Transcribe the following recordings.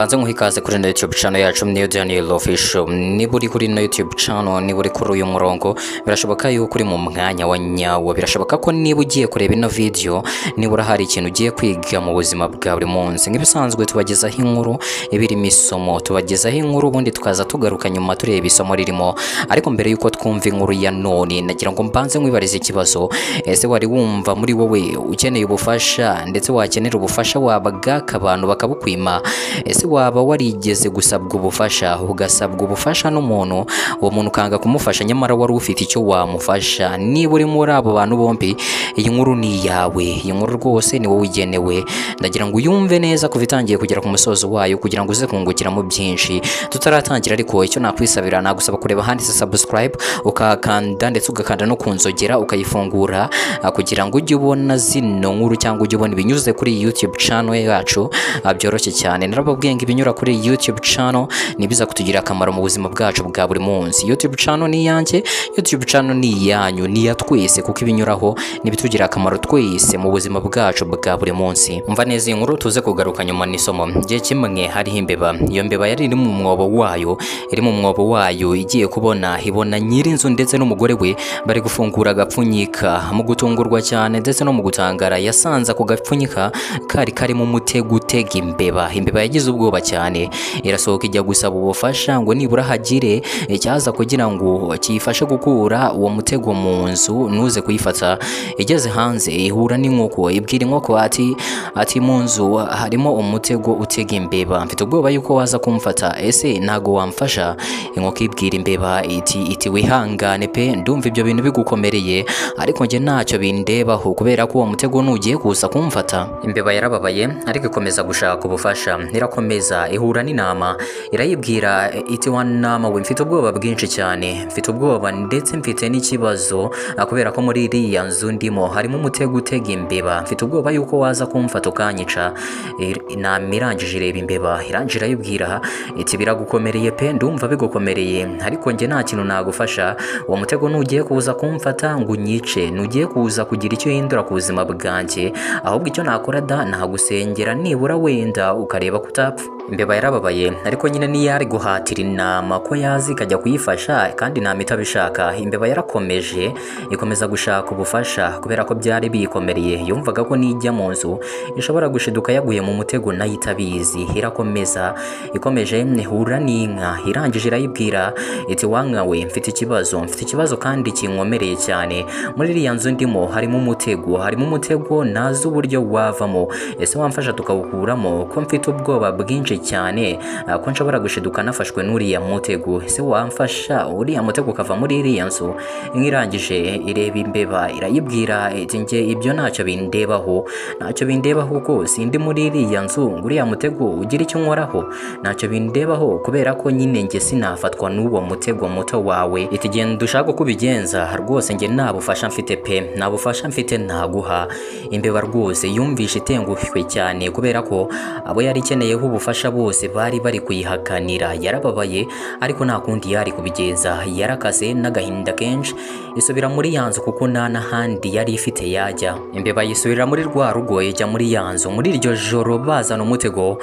Banze nguhikaze kuri YouTube channel yacu niyo Daniel Official. Niba uri kuri YouTube channel, niba uri kuri uyu murongo, birashoboka yuko uri mu mwanya wa nyawo. Birashoboka ko niba ugiye kureba ino video, niba hari ikintu ugiye kwiga mu buzima bwa buri munsi. Nk'ibisanzwe tubagezaho inkuru ibirimo isomo, tubagezaho inkuru ubundi tukaza tugaruka nyuma tureba isomo ririmo. Ariko mbere yuko twumva inkuru ya none, nagira ngo mbanze nkwibarize ikibazo. Ese wari wumva muri wowe ukeneye ubufasha ndetse wakenera ubufasha wabagaka abantu bakabukwima? Ese waba warigeze gusabwa ubufasha, ugasabwa ubufasha n'umuntu, uwo muntu kanga kumufasha nyamara wari ufite icyo wamufasha? Niba uri muri abo bantu bombi, iyi nkuru ni yawe. Iyi nkuru rwose ni wowe ugenewe. Ndagira ngo uyumve neza kuva itangiye kugera ku musozo wayo kugira ngo uze kungukiramo byinshi. Tutaratangira ariko icyo nakwisabira, nagusaba kureba handitse subscribe, ukakanda ndetse ugakanda no kunzogera ukayifungura kugira ngo ujye ubona zino nkuru cyangwa ujye ubona ibinyuze kuri YouTube channel yacu byoroshye cyane. Narababwiye ngo ibinyura kuri YouTube channel nibiza kutugira akamaro mu buzima bwacu bwa buri munsi. YouTube channel ni yanjye, YouTube channel ni yanyu, ni ya twese, kuko ibinyuraho nibitugira akamaro twese mu buzima bwacu bwa buri munsi. Umva neza inkuru tuze kugaruka nyuma n'isomo. Gihe kimwe hari imbeba. Iyo mbeba yari iri mu mwobo wayo, igiye kubona ibona nyirinzu ndetse n'umugore we bari gufungura agapfunyika. Mu gutungurwa cyane ndetse no mu gutangara, yasanze ako gapfunyika kari mu mutego utega imbeba. Imbeba yagize ubwoba cyane, irasohoka ijya gusaba ubufasha ngo nibura hagire icyaza kugira ngo kiyifashe gukura uwo mutego mu nzu nuze kuyifata. Igeze hanze ihura n'inkoko, ibwira inkoko ati mu nzu harimo umutego utega imbeba, mfite ubwoba yuko waza kumfata, ese ntago wamfasha? Inkoko ibwira imbeba iti wihangane pe, ndumva ibyo bintu bigukomereye, ariko njye ntacyo bindebaho kubera ko uwo mutego nugiye kuza kumfata. Imbeba yarababaye ariko ikomeza gushaka ubufasha. Irakomeza ihura n'intama, irayibwira iti wa ntama we, mfite ubwoba bwinshi cyane, mfite ubwoba ndetse mfite n'ikibazo kubera ko muri iriya nzu ndimo harimo umutego utega imbeba, mfite ubwoba yuko waza kumfata ukanyica. Intama irangije ireba imbeba, irangije irayibwira iti biragukomereye pe, ndumva bigukomereye, ariko njye nta kintu nagufasha. Uwo mutego nugiye kuza kumfata ngo unyice, nugiye kuza kugira icyo uhindura ku buzima bwanjye, ahubwo icyo nakora nagusengera nibura wenda ukareba kutapfa. Imbeba yarababaye ariko nyine niyari guhatira intama ko yazi ikajya kuyifasha kandi intama itabishaka. Imbeba yarakomeje ikomeza gushaka ubufasha kubera ko byari biyikomereye. Yumvaga ko nijya mu nzu ishobora gushiduka yaguye mu mutego nayo itabizi. Irakomeza ikomeje ihura n'inka, irangije irayibwira iti wanka we, mfite ikibazo kandi kinkomereye cyane. Muri iriya nzu ndimo harimo umutego nazi uburyo wavamo, ese wamfasha tukawukuramo ko mfite ubwoba bwinshi cyane ko nshobora gushiduka nafashwe n'uriya mutego, ese wamfasha uriya mutego ukava muri iriya nzu? Irangije ireba imbeba, irayibwira iti njye ibyo ntacyo bindebaho ko sindi muri iriya nzu ngo uriya mutego ugira icyo unkoraho, ntacyo bindebaho kubera ko nyine njye sinafatwa n'uwo mutego muto wawe. Iti genda ushaka uko ubigenza, rwose njye nta bufasha mfite pe, nta bufasha mfite naguha. Imbeba rwose yumvishe itengushwe cyane kubera ko abo yari ikeneyeho ubufasha bose bari kuyihakanira. Yarababaye ariko nta kundi yari kubigenza, yarakase n'agahinda kenshi isubira muri yanzu kuko nta n'ahandi yari ifite yajya. Imbeba yisubira muri rwa rugo ijya muri yanzu. Muri iryo joro bazana umutego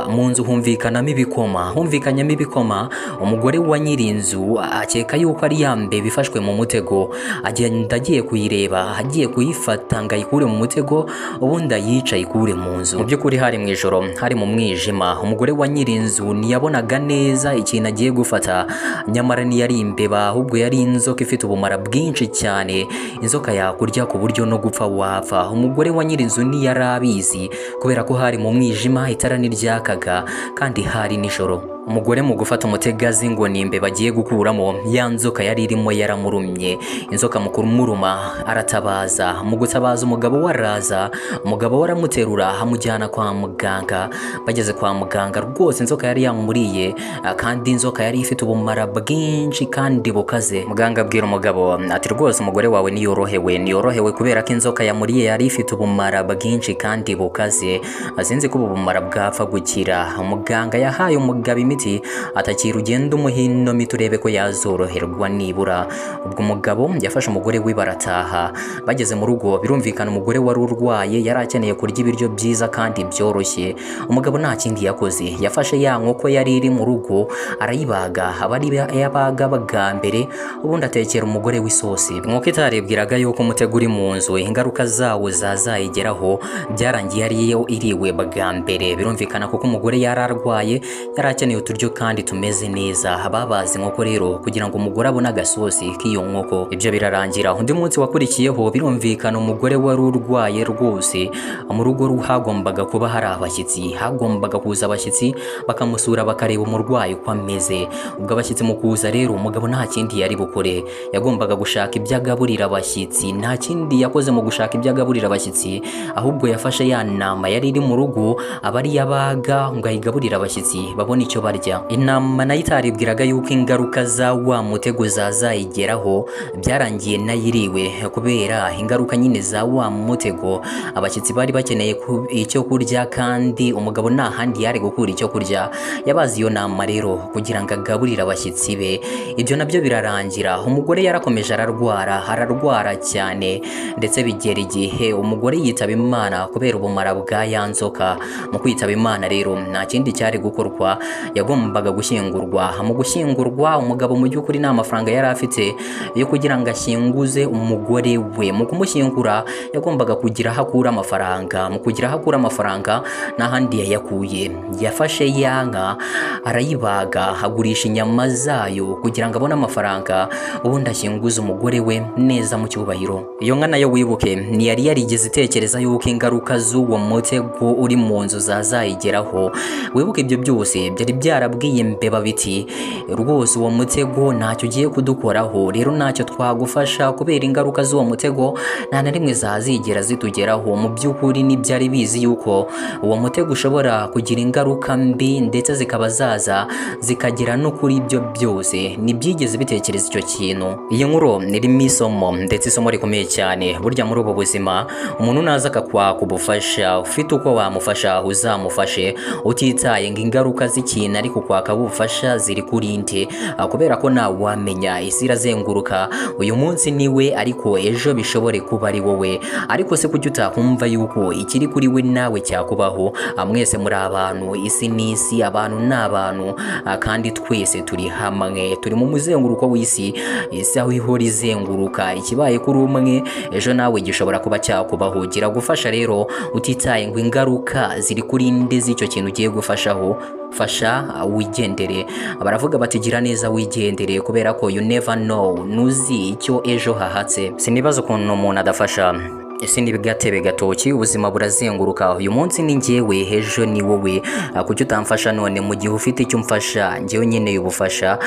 mu nzu humvikanyamo ibikoma. Umugore wa nyirinzu akeka yuko ari ya mbeba ifashwe mu mutego, agenda agiye kuyireba, agiye kuyifata ngo ayikure mu mutego ubundi ayica ayikure mu nzu. Mu by'ukuri hari mu ijoro, hari mu mwijima. Umugore wa nyirinzu ntiyabonaga neza ikintu agiye gufata, nyamara ntiyari imbeba ahubwo yari inzoka ifite ubumara bwinshi cyane. Inzoka yakurya ku buryo no gupfa wapfa. Umugore wa nyirinzu ntiyari abizi kubera ko hari mu mwijima, itara ntiryakaga kandi hari nijoro. Umugore mu gufata umutegazi ngo ni imbeba agiye gukuramo, ya nzoka yari irimo yaramurumye. Inzoka mu kumuruma aratabaza. Mu gutabaza umugabo waraza, umugabo waramuterura amujyana kwa muganga. Bageze kwa muganga rwose inzoka yari yamuriye kandi inzoka yari ifite ubumara bwinshi kandi bukaze. Muganga abwira umugabo ati rwose umugore wawe niyorohewe kubera ko inzoka yamuriye yari ifite ubumara bwinshi kandi bukaze, azinze ko ubumara bwapfa gukira. Umuganga yahaye umugabo imiti atakira ugenda umuhino miturebe ko yazoroherwa nibura. Ubwo umugabo yafashe umugore we barataha. Bageze mu rugo birumvikana umugore wari urwaye yari akeneye kurya ibiryo byiza kandi byoroshye. Umugabo nta kindi yakoze, yafashe ya nkoko yari iri mu rugo arayibaga, abari yabaga bwa mbere, ubundi atekera umugore w'isosi. Inkoko itarebwiraga yuko umutego uri mu nzu ingaruka zawo zazayigeraho, byarangiye ariyo iriwe bwa mbere. Birumvikana kuko umugore yari arwaye yari akeneye uturyo kandi tumeze neza. Babaze inkoko rero kugira ngo umugore abone agasosi k'iyo nkoko. Ibyo birarangira. Undi munsi wakurikiyeho birumvikana umugore wari urwaye rwose, mu rugo hagombaga kuba hari abashyitsi, hagombaga kuza abashyitsi bakamusura bakareba umurwayi uko ameze. Ubwo abashyitsi mu kuza rero umugabo nta kindi yari bukore, yagombaga gushaka ibyo agaburira abashyitsi. Nta kindi yakoze mu gushaka ibyo agaburira abashyitsi, ahubwo yafashe ya nama yari iri mu rugo abari yabaga ngo ayigaburira abashyitsi babone icyo barya. Inama nayo itaribwiraga yuko ingaruka za wa mutego zazayigeraho, byarangiye nayiriwe kubera ingaruka nyine za wa mutego. Abashyitsi bari bakeneye icyo kurya kandi umugabo nta handi yari gukura icyo kurya. Yabaze iyo nama rero kugira ngo agaburire abashyitsi be. Ibyo nabyo birarangira. Umugore yarakomeje ararwara cyane, ndetse bigera igihe umugore yitaba Imana kubera ubumara bwa ya nzoka. Mu kwitaba Imana rero nta kindi cyari gukorwa, yagombaga gushyingurwa. Mu gushyingurwa umugabo mu by'ukuri nta mafaranga yari afite yo kugira ngo ashyinguze umugore we. Mu kumushyingura yagombaga kugira aho akura amafaranga. Mu kugira aho akura amafaranga nta handi yayakuye. Yafashe ya nka arayibaga, agurisha inyama zayo kugira ngo abone amafaranga, ubundi ashyinguze umugore we neza mu cyubahiro. Iyo nka nayo wibuke ntiyari yarigeze itekereza yuko ingaruka z'uwo mutego uri mu nzu zazayigeraho. Wibuke ibyo byose byari byarabwiye imbeba biti rwose uwo mutego ntacyo ugiye kudukoraho, rero ntacyo twagufasha kubera ingaruka z'uwo mutego nta na rimwe zazigera zitugeraho. Mu by'ukuri ntibyari bizi yuko uwo mutego ushobora kugira ingaruka mbi ndetse zikaba zaza zikagera no kuri ibyo byose. Ntibyigeze bitekereza icyo kintu. Iyi nkuru irimo isomo, ndetse isomo rikomeye cyane. Burya muri ubu buzima umuntu naza akakwaka ubufasha, ufite uko wamufasha uzamufashe, utitaye ngo ingaruka z'ikintu ariko kwaka ubufasha ziri kuri nde, kubera ko nawe wamenya isi irazenguruka. Uyu munsi niwe ariko ejo bishobore kuba ari wowe. Ariko se kuki utakumva yuko ikiri kuri we nawe cyakubaho? Mwese muri abantu, isi n'isi, abantu n'abantu, kandi twese turi hamwe, turi mu muzenguruko w'isi. Isi aho ihora izenguruka, ikibaye kuri umwe ejo nawe gishobora kuba cyakubaho. Gira gufasha rero utitaye ngo ingaruka ziri kuri nde z'icyo kintu ugiye gufashaho. Fasha wigendere. Baravuga bati gira neza wigendere, kubera ko you never know, nuzi icyo ejo hahatse. Sinibaza ukuntu umuntu adafasha. Ese ni bigatebe gatoki, ubuzima burazenguruka. Uyu munsi ni njyewe, ejo ni wowe. Kuki utamfasha none mu gihe ufite icyo umfasha? Njyewe nyine ubufasha.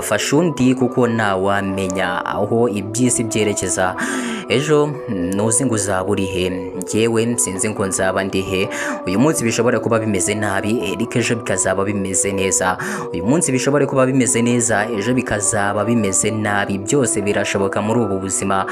Fasha undi kuko ntawamenya aho iby'isi byerekeza. Ejo nuzi ngo uzaba uri he, njyewe sinzi ngo nzaba ndi he. Uyu munsi bishobora kuba bimeze nabi, ariko ejo bikazaba bimeze neza. Uyu munsi bishobora kuba bimeze neza, ejo bikazaba bimeze nabi. Byose birashoboka muri ubu buzima.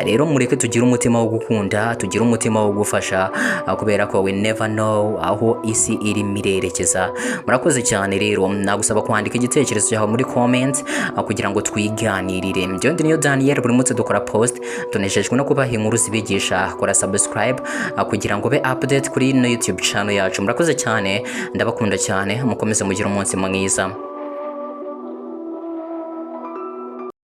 Rero mureke tugire umutima wo gukunda, tugire umutima wo gufasha, kubera ko we never know aho isi iri mirerekeza. Murakoze cyane rero, nagusaba kwandika igitekerezo cyawe muri comment kugira ngo twiganirire. Njyewe ndi Daniel, buri munsi dukora post, tunejejwe no kubaha inkuru zibigisha. Kora subscribe kugira ngo be update kuri YouTube channel yacu. Murakoze cyane, ndabakunda cyane, mukomeze mugire umunsi mwiza.